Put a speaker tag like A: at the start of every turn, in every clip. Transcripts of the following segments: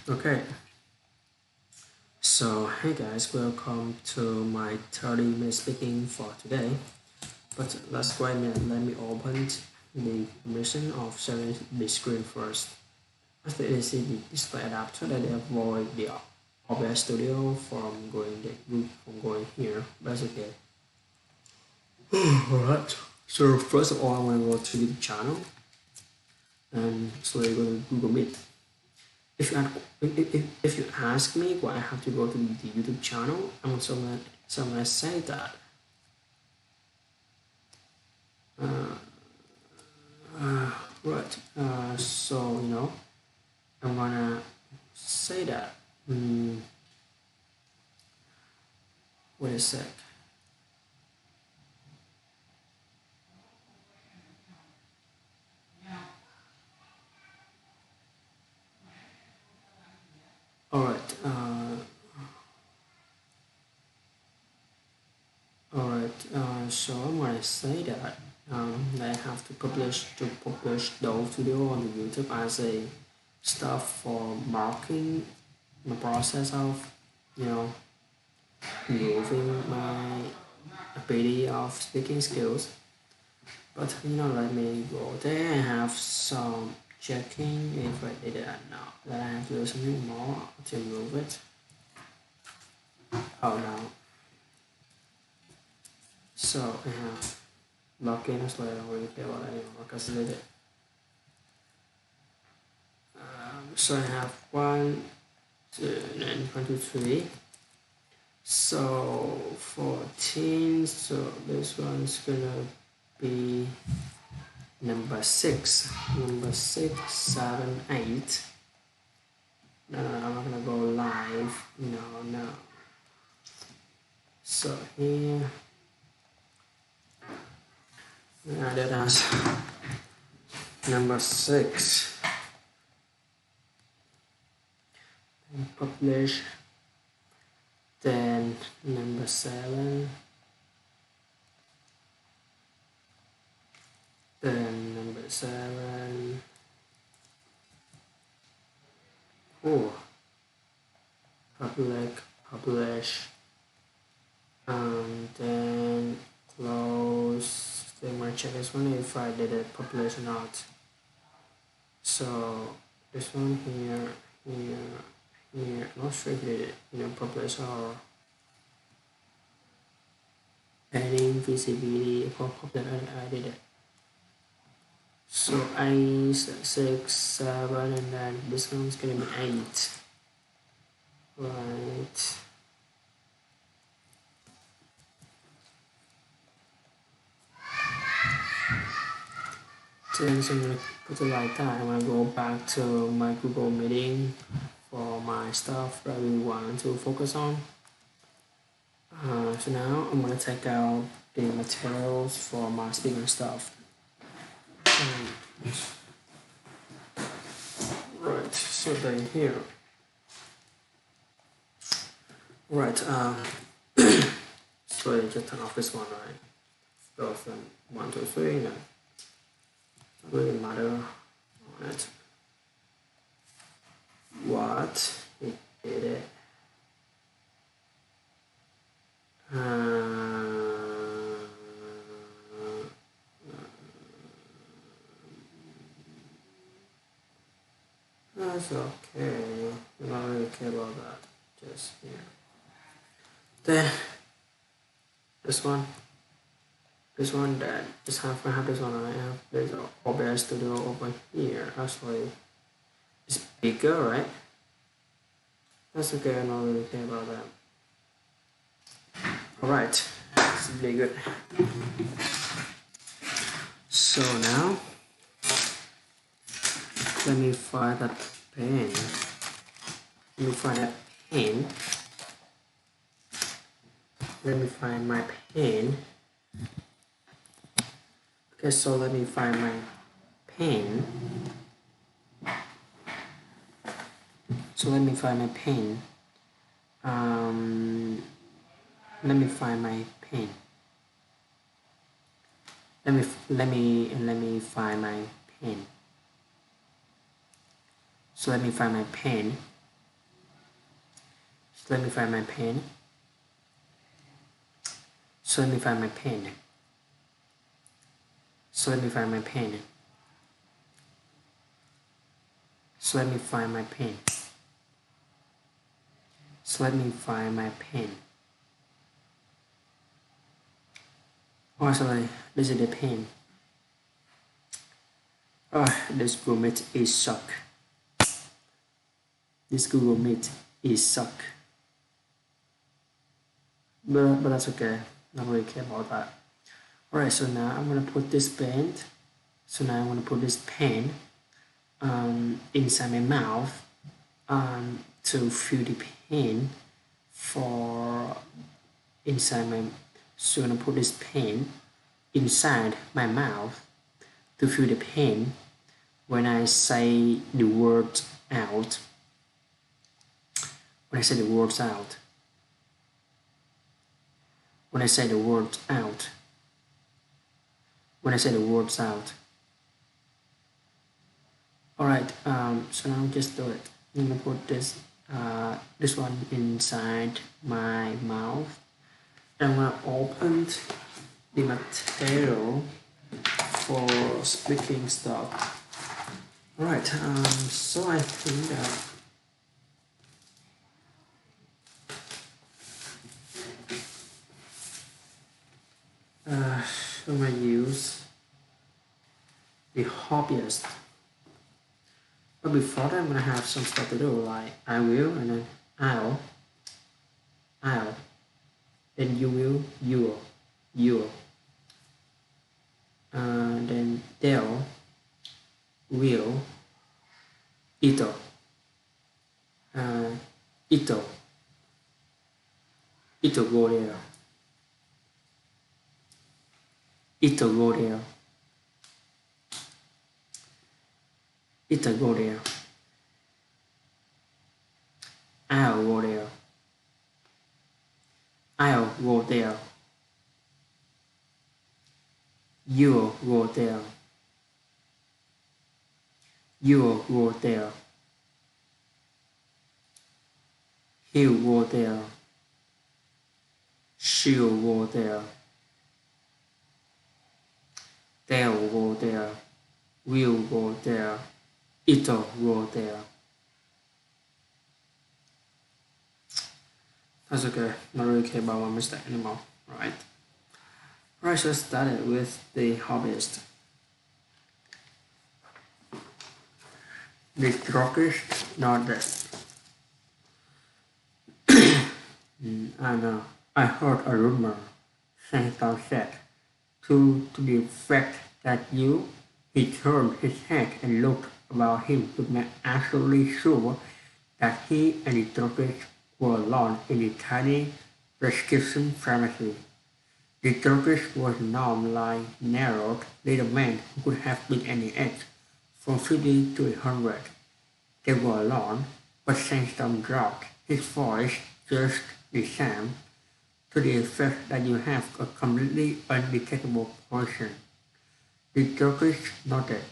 A: Okay, so hey guys, welcome to my 30-minute speaking for today. But let's wait a minute, let me open the permission of sharing the screen first. As the AC display adapter that avoid the OBS Studio from going here. Basically, alright. So first of all, I'm gonna go to the channel and so we're going to Google Meet. If you ask me why I have to go to the YouTube channel, I'm gonna say that right. So I'm gonna say that. Wait a sec. All right. All right. So I'm gonna say that I have to publish those video on the YouTube as a stuff for marking my process of you know improving my ability of speaking skills. But let me go there and have some checking if I did it or not. Then I have to do something more to move it. Oh no. So I have login as well. I don't really care about that anymore because I did it. So I have 1, 2, 1, 2, 3. So 14. So this one's gonna be number 6. Number 6, 7, 8. No, I'm not gonna go live. No. So here, that as number 6. And publish. Then number 7. Then number 7. Oh, publish. And then close. Then I'm gonna check this one if I did it publish or not. So this one here, not sure if it publish or adding visibility for public. I did it. So 8, 6, 7, and then this one's gonna be 8. Right. Then so I'm gonna put it like that. I'm gonna go back to my Google Meeting for my stuff that we want to focus on. So now I'm gonna take out the materials for my speaking stuff. Right, so they're here. Right, so you just turn off this one, right? Go from 1 to 3, no. Not really matter on it. What? It did it. That's okay. I don't really care about that. Just here. Then this one, that just have I have this one. I have this OBS Studio over here. Actually, it's bigger, right? That's okay. I don't really care about that. All right, it's really good. So now, let me find that pen. Let me find that pen. Let me find my pen. Okay, so let me find my pen. So let me find my pen. Let me find my pen. Let me find my pen. So let me find my pen. So let me find my pen. So let me find my pen. So let me find my pen. So let me find my pen. So let me find my pen. Oh, sorry, this is the pen. Oh, this Google Meet is suck. This Google Meet is suck. But that's okay. I don't really care about that. Alright, so now I'm gonna put this pen. So now I'm gonna put this pen inside my mouth to fill the pen for inside my. So I'm gonna put this pen inside my mouth to fill the pen when I say the words out. When I say the words out. When I say the words out. When I say the words out. Alright, so now just do it. I'm gonna put this one inside my mouth. I'm gonna open the material for speaking stuff. Alright, so I think that I'm gonna use the hobbyist. But before that, I'm gonna have some stuff to do, like I will, and then I'll, then you will, you'll, then they'll, will, it'll, it'll go there, it'll go there, it'll go there, I'll go there, I'll go there, you'll go there, you'll go there, he'll go there, she'll go there, they'll go there, we'll go there, it'll go there. That's okay, not really care about my mistake anymore, right? Alright, so let's start it with the hobbyist. The druggist, not that. I know. I heard a rumor, Santa said, to the effect that he turned his head and looked about him to make absolutely sure that he and the druggist were alone in the tiny prescription pharmacy. The druggist was now like narrowed little man who could have been any age, from 50 to 100. They were alone, but Sandstorm dropped his voice just the same, to the effect that you have a completely undetectable poison. The druggist nodded.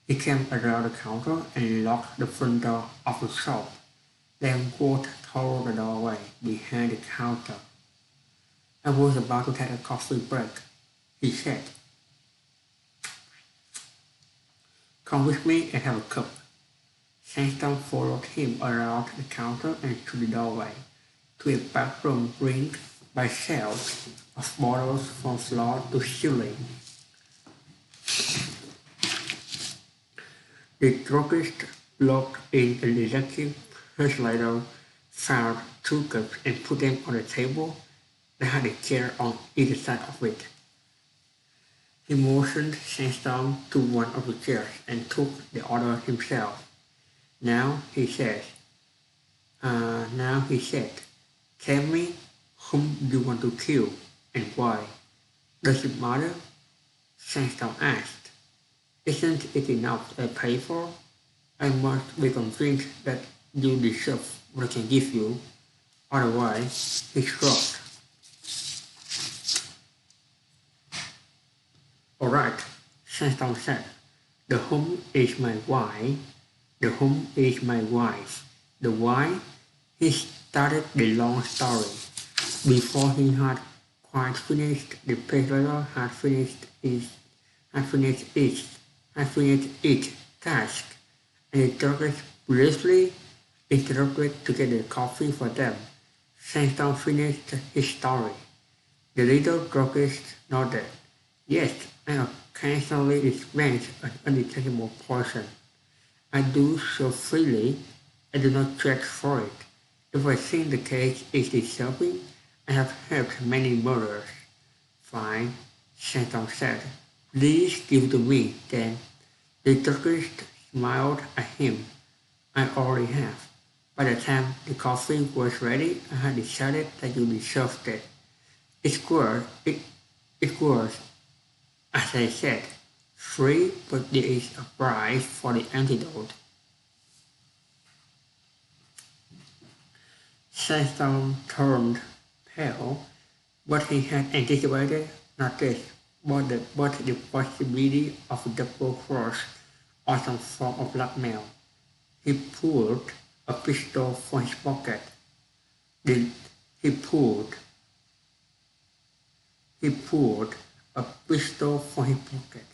A: He came around the counter and locked the front door of the shop, then walked toward the doorway behind the counter. I was about to take a coffee break, he said. Come with me and have a cup. Sandstorm followed him around the counter and to the doorway, to a bathroom ringed by shelves of bottles from floor to ceiling. The druggist looked in a detective later, found 2 cups and put them on the table that had a chair on either side of it. He motioned Sandstorm to one of the chairs and took the order himself. Now he said, tell me whom you want to kill and why. Does it matter? Sandstorm asked. Isn't it enough I pay for? I must be convinced that you deserve what I can give you. Otherwise, he shrugged. Alright, Sandstorm said. The whom is my wife. The whom is my wife. The why? He started the long story. Before he had quite finished, the peddler had finished each had finished each task, and the druggist briefly interrupted to get the coffee for them. Sandstorm finished his story. The little druggist nodded. Yes, I occasionally dispense an undetectable poison. I do so freely, I do not charge for it. If I think the case is deserving, I have helped many murderers. Fine, Santon said. Please give it to me, then. The druggist smiled at him. I already have. By the time the coffee was ready, I had decided that you deserved it. It was, as I said, free, but there is a price for the antidote. Sandstorm turned pale, but he had anticipated not this, but the possibility of a double cross or some form of blackmail. He pulled a pistol from his pocket. Then he pulled he pulled a pistol from his pocket.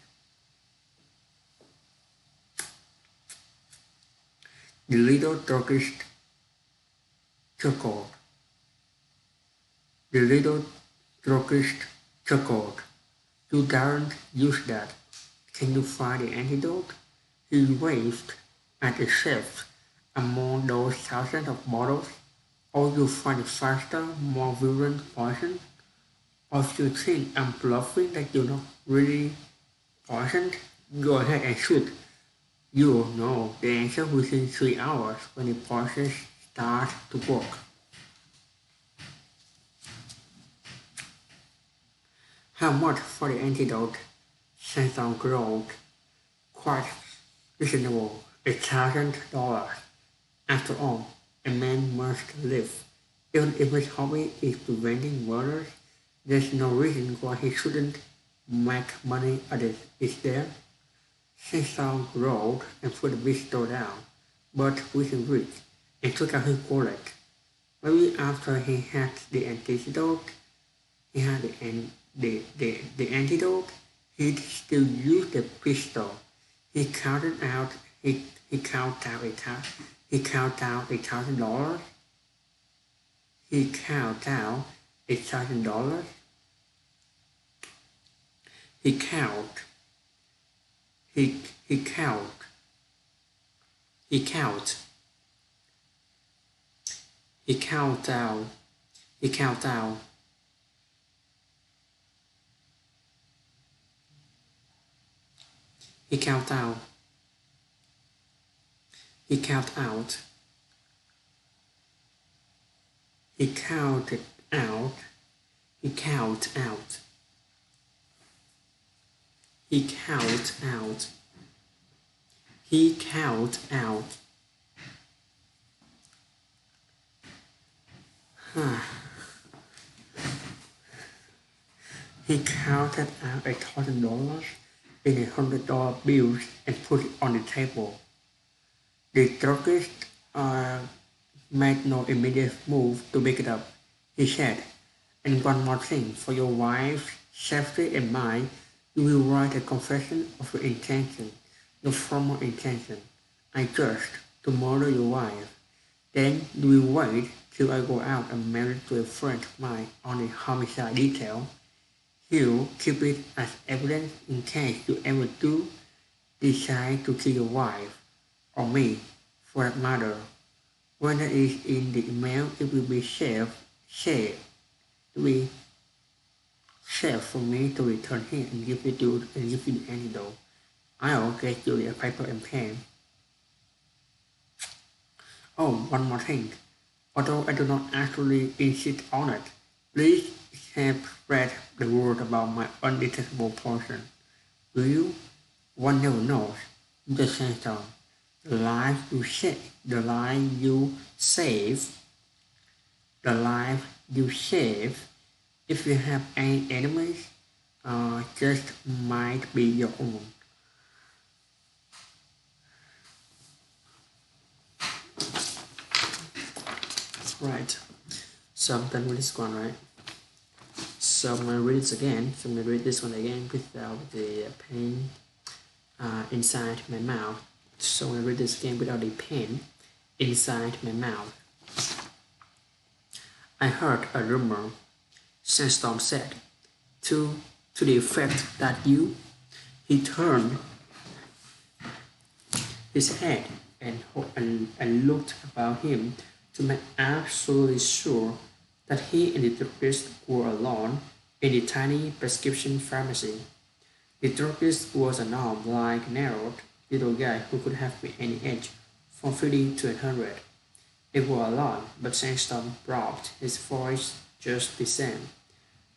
A: The little druggist chuckled. The little druggist chuckled. You daren't use that. Can you find the antidote? He waved at the shelf among those thousands of bottles. Or you find a faster, more virulent poison? Or if you think I'm bluffing that you're not really poisoned, go ahead and shoot. You'll know the answer within 3 hours when the poison starts to work. How much for the antidote? Sanson growled. Quite reasonable. $1,000. After all, a man must live. Even if his hobby is preventing murders, there's no reason why he shouldn't make money at it, is there? Sanson growled and put the pistol down, but within reach, and took out his wallet. Maybe after he had the antidote, he had the antidote, he'd still use the pistol. He counted out he counted out $1,000. He counted out $1,000. He count he count he count he count down he count down he count down he count out he counted out he count out he count out he count out he counted out $1,000 in $100 bills and put it on the table. The druggist made no immediate move to pick it up. He said, and one more thing, for your wife's safety and mine, you will write a confession of your intention, your former intention. I just to murder your wife. Then you will wait till I go out and marry to a friend of mine on the homicide detail. He'll keep it as evidence in case you ever do decide to kill your wife, or me, for that matter. When that is in the email, it will be safe for me to return here and give you the antidote. I'll get you a paper and pen. Oh, one more thing. Although I do not actually insist on it, please have spread the word about my undetectable poison. Will you? One never knows. Just say so. The life you save, the life you save, if you have any enemies, just might be your own. Right. So I'm done with this one, right? So I'm gonna read it again. So I'm gonna read this one again without the pain inside my mouth. So I'm gonna read this again without the pain inside my mouth. I heard a rumor, Sandstorm said, to the effect that you. He turned his head and looked about him to make absolutely sure that he and the druggist were alone in the tiny prescription pharmacy. The druggist was an arm-like narrowed little guy who could have been any age from 50 to 100. They were alone, but Sandstorm brought his voice just the same,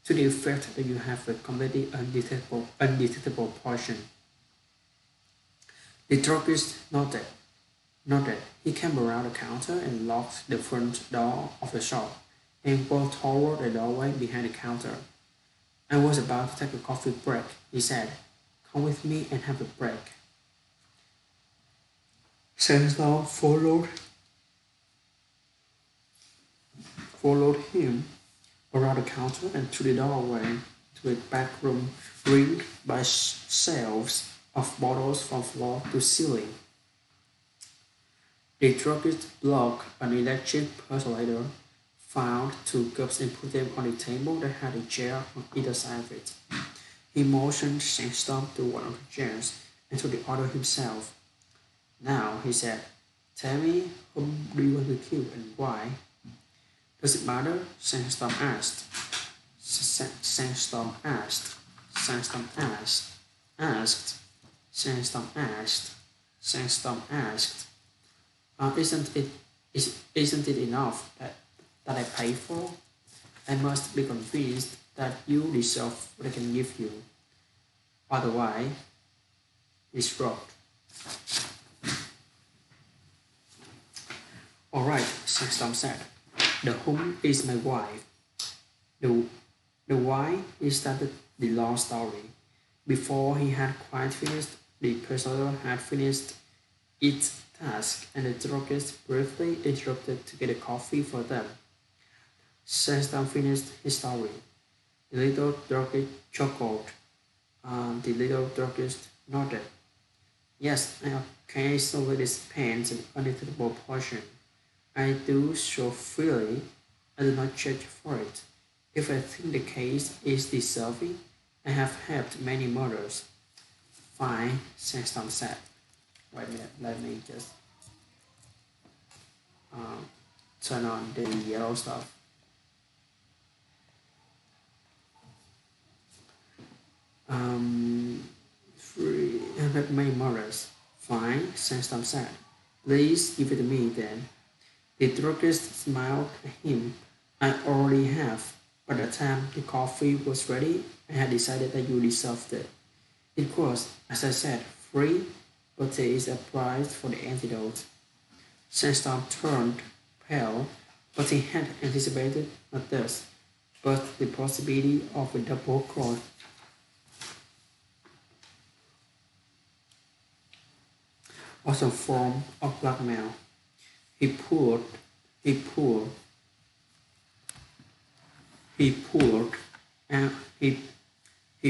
A: to the effect that you have a completely undetectable poison. The druggist nodded. He came around the counter and locked the front door of the shop and walked toward the doorway behind the counter. I was about to take a coffee break, he said. Come with me and have a break. Sandstorm followed him around the counter and through the doorway to a back room ringed by shelves of bottles from floor to ceiling. The druggist blocked an electric percolator, found two cups and put them on a table that had a chair on either side of it. He motioned Sandstorm to one of the chairs and to the other himself. Now, he said, tell me whom do you want to kill and why? Does it matter? Sandstorm asked. Sandstorm asked. Sandstorm asked. Asked. Sandstorm asked. Sandstorm asked. Isn't it enough that I pay for? I must be convinced that you deserve what I can give you. Otherwise, it's rot. All right, Sandstorm said. The whom is my wife. The, the why is that the long story. Before he had quite finished, the persuader had finished its task, and the druggist briefly interrupted to get a coffee for them. Sandstorm finished his story. The little druggist chuckled. The little druggist nodded. Yes, I occasionally dispense an undetectable potion. I do so freely, I do not charge for it. If I think the case is deserving, I have helped many murders. Fine, Sandstorm said. Wait a minute, let me just turn on the yellow stuff. Free, I have helped many murders. Fine, Sandstorm said. Please give it to me then. The druggist smiled at him. I already have. By the time the coffee was ready, I had decided that you deserved it. It was, as I said, free, but there is a price for the antidote. Sandstorm turned pale, but he had anticipated not this, but the possibility of a double cross. Or some form of blackmail. He pulled, he pulled, he pulled, and he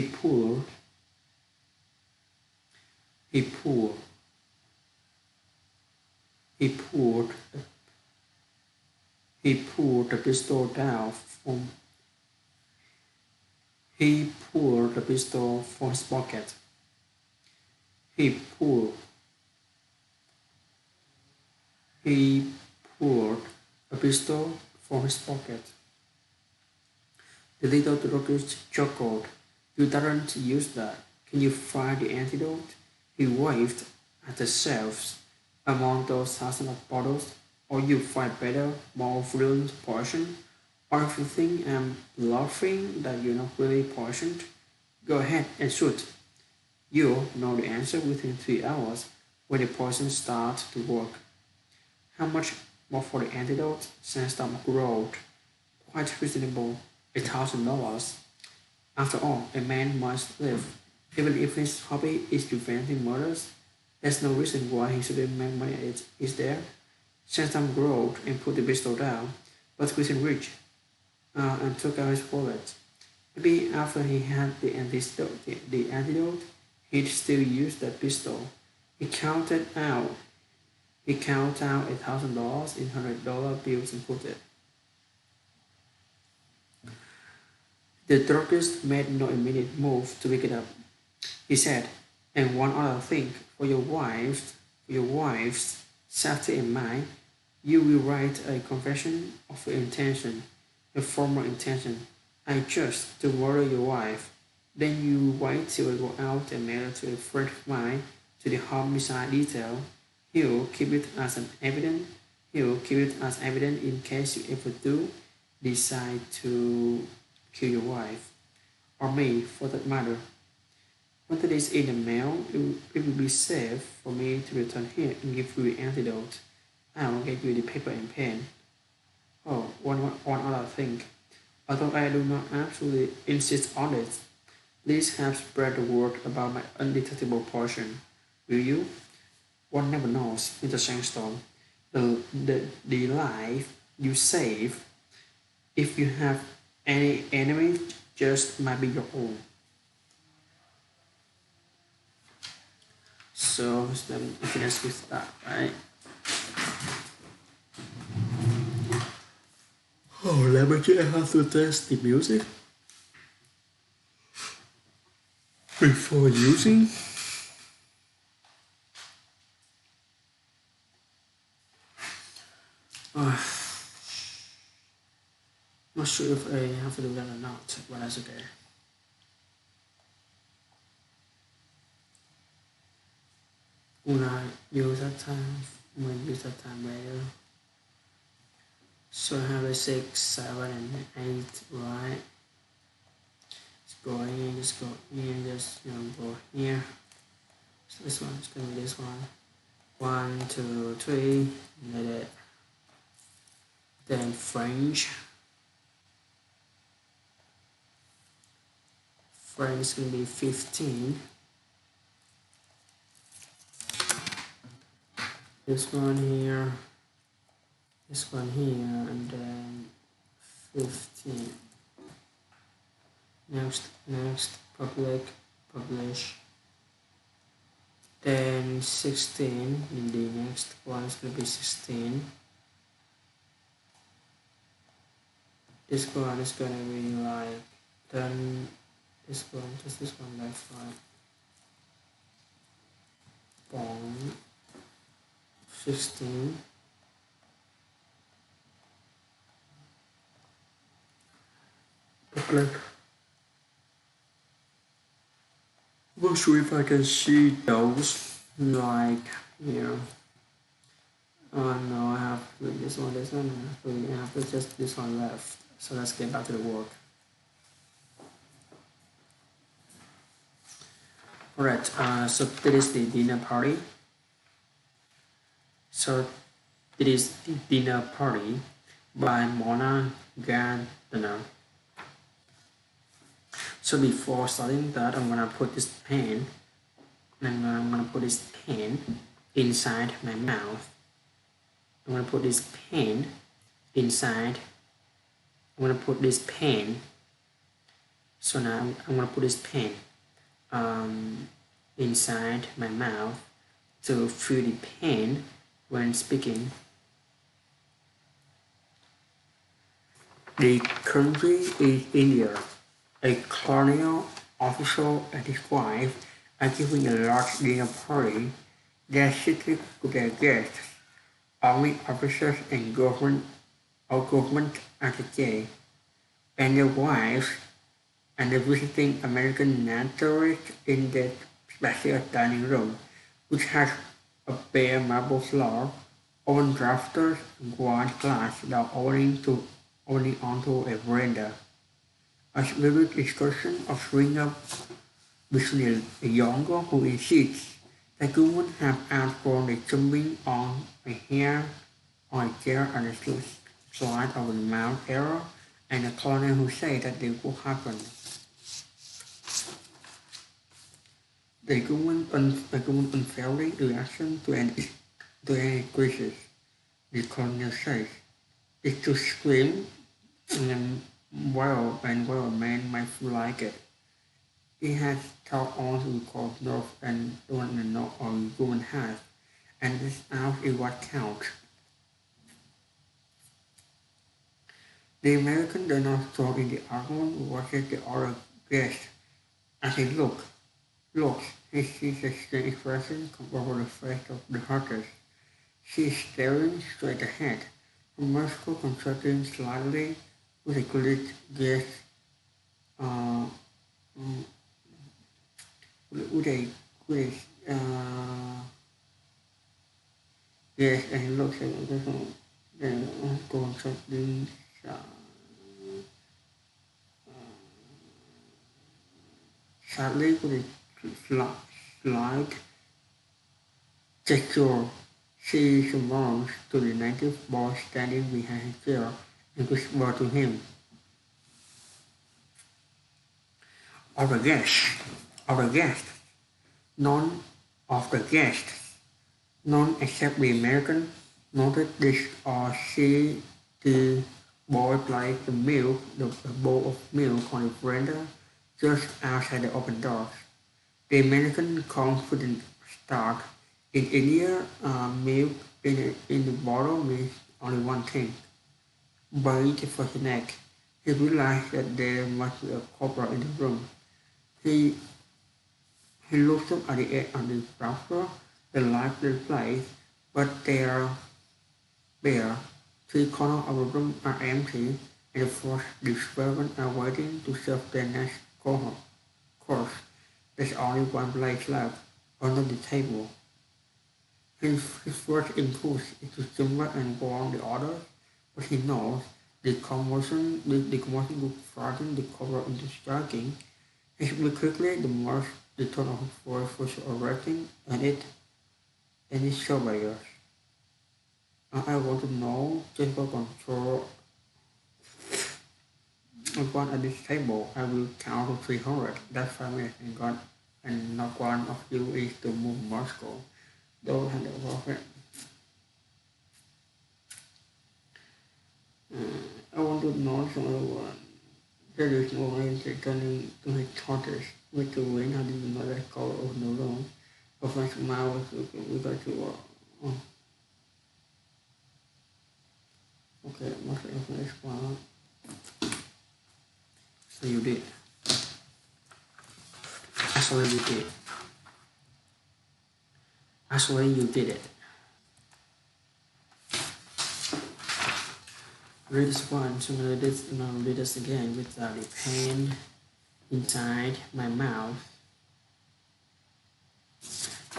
A: pulled, he pulled, he pulled, he pulled the pistol down from, he pulled the pistol from his pocket. He pulled, he pulled a pistol from his pocket. The little druggist chuckled. You daren't use that. Can you find the antidote? He waved at the shelves among those thousands of bottles. Or you find better, more virulent poison? Or if you think I'm bluffing that you're not really poisoned, go ahead and shoot. You'll know the answer within 3 hours when the poison starts to work. How much more for the antidote? Sandstorm growled. Quite reasonable. $1,000. After all, a man must live. Even if his hobby is preventing murders, there's no reason why he shouldn't make money at it, is there? Sandstorm growled and put the pistol down. but Christian reached and took out his wallet. Maybe after he had the antidote, he'd still use that pistol. He counted out. He counted out $1,000 in $100 bills and put it. The druggist made no immediate move to pick it up. He said, "And one other thing, for your wife's safety and mine, you will write a confession of your intention, your former intention. I just to murder your wife. Then you wait till I go out and mail it to a friend of mine to the homicide detail. He'll keep it as an evidence. He'll keep it as evidence in case you ever do decide to kill your wife, or me for that matter. Once it is in the mail, it will be safe for me to return here and give you the antidote. I'll get you the paper and pen. Oh, one other thing. Although I do not absolutely insist on it, please help spread the word about my undetectable poison. Will you? One never knows, Mr. Sandstorm. The life you save, if you have any enemy, just might be your own." So let me finish with that, right? Oh, let me just have to test the music before using. Not sure if I have to do that or not, but that's okay. When I use that time, when I use that time later. So I have a 6, 7, and 8, right? Just go in, just go in, just go here. So this one is gonna be this one. 1, 2, 3, like that. Then French. French is gonna be 15. This one here. This one here, and then 15. Next, publish. Then 16, and the next one is going to be 16. This one is going to be like, then this one, just this one left, right? Bond, 16. Public. Not sure if I can see those, like here. Oh no, I have this one, I have to just this one left. So let's get back to the work. Alright, so this is the dinner party. So it is the dinner party by Mona Gardner. So before starting that, I'm gonna put this pen, and I'm gonna put this pen inside my mouth. I'm gonna put this pen inside. I'm gonna put this pen. So now I'm gonna put this pen inside my mouth to feel the pen when speaking. The country is India. A colonial official and his wife are giving a large dinner party. They are sitting with their guests, only officers and government attaché, and their wives, and the visiting American naturalists in the special dining room, which has a bare marble floor, open drafters, and wine glass now opening onto a veranda. A vivid discussion of showing up between a younger who insists that women have outgrown the jumping on a chair and a slide over the Mount Error, and a colonel who says that it will happen. The woman unfairly reaction to any crisis, the colonel says. is to scream and well, a man might feel like it. He has taught all who call north and don't know on human has, and this out is what counts. The American does not throw in the argument watches the other guest as he looks, he sees a strange expression come over the face of the hostess. She is staring straight ahead, her muscle contracting slightly with a good gaze, uh, mm, with a with gaze, and he looks at the person, then contracting uh, slightly with a slight gesture. She summons to the native boy standing behind his chair and whispers to him, "Of the guests, of the guests, none of the guests, none except the American, noted this or see the boy place the bowl of milk on the veranda just outside the open doors. The American confident start. In India, milk in the bottle means only one thing, buried for his neck. He realized that there must be a cobra in the room. He he looked up at the edge of the browser, the lively place, but they are bare. Three corners of the room are empty, and the servants are waiting to serve their next course. There's only one place left, under the table. His first impulse is to simmer and warn the others, but he knows the commotion will frighten the cobra into striking. He speaks quickly, the tone of his voice was arresting, and it surveyors. I want to know just for control one at this table. I will count to 300. That's 5 minutes, and not one of you is to move Moscow. Don't hand it over. I want to know someone. There is no way returning to his thoughts with the wind had been another call of no wrong. Of my smile was we got to oh, okay, most of my smile. So you did. Actually you did. Actually you did it. Read this once, I'm gonna read this again without the pain inside my mouth.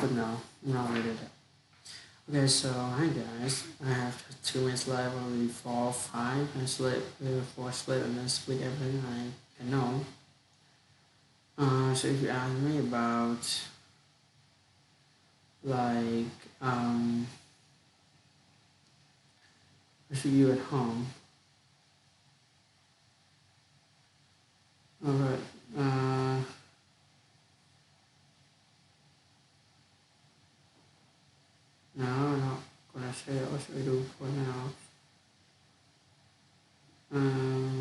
A: But no, I'm not reading it. Okay, so hi guys. I have 2 minutes left, only 4, 5. I sleep, 4 sleep, and then split everything I know. So if you ask me about like if you at home, alright. No, I'm not gonna say what should we do for now. Um,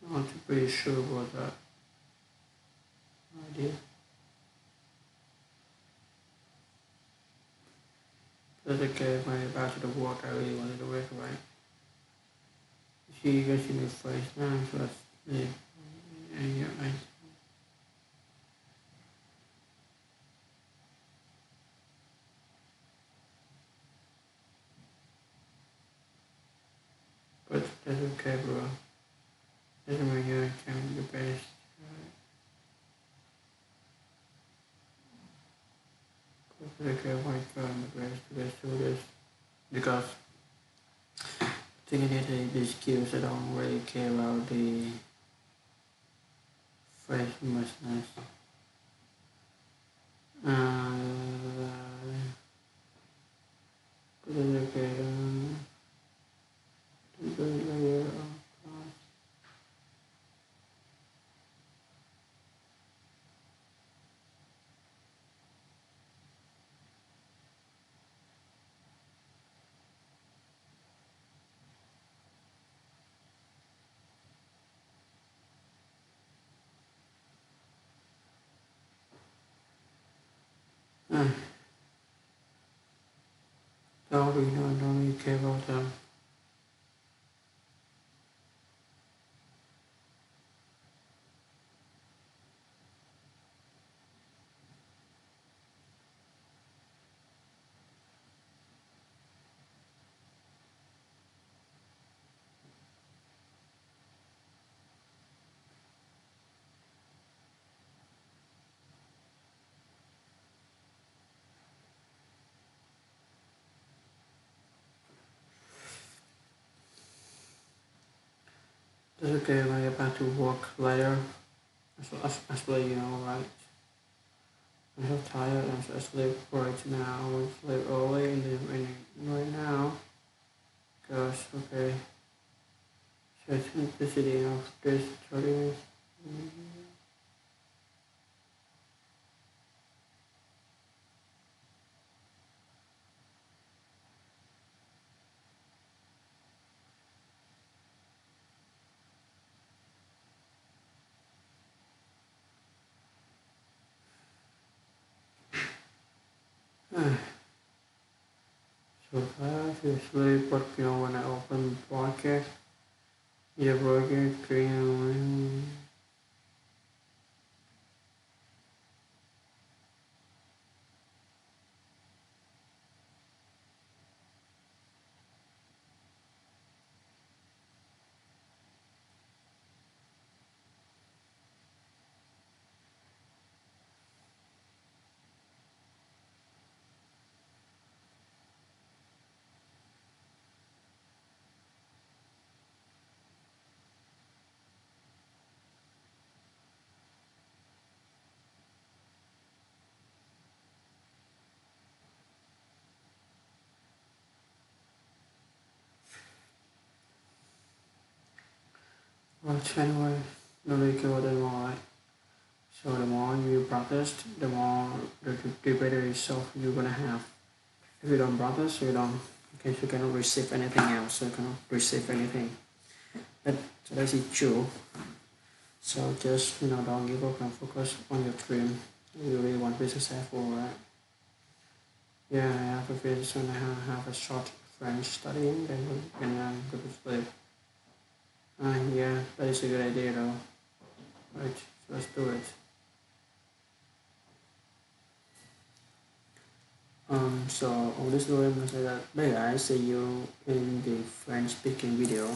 A: I'm not pretty sure about that idea. That's okay. When I back to the work, I really wanted to work right. She gets in the face now, so that's yeah. And yeah, but that's okay, bro. Doesn't mean you can be the best. That's okay, why can the best do this? Because I think I need these skills. I don't really care about the facelessness. Uh, but it's okay.
B: don't really care about them. It's okay when I get back to work later. Actually, right? I'm so tired. I sleep right now. I will sleep early in the evening right now. Gosh, okay. So simplicity of this 30 minutes. So fast, you sleep, but when I open the podcast, the broadcast screen. But anyway, nobody care anymore, right? So the more you practice, the more the better yourself you're gonna have. If you don't practice, you don't. Okay, you cannot receive anything else. You cannot receive anything. But that's it true. So just don't give up and focus on your dream. You really want to be successful, right? Yeah, I have a finish and I have a short French studying, then we can go to sleep. Yeah, that is a good idea though. Right, so let's do it. So on this video, I'm gonna say that bye guys, see you in the French speaking video.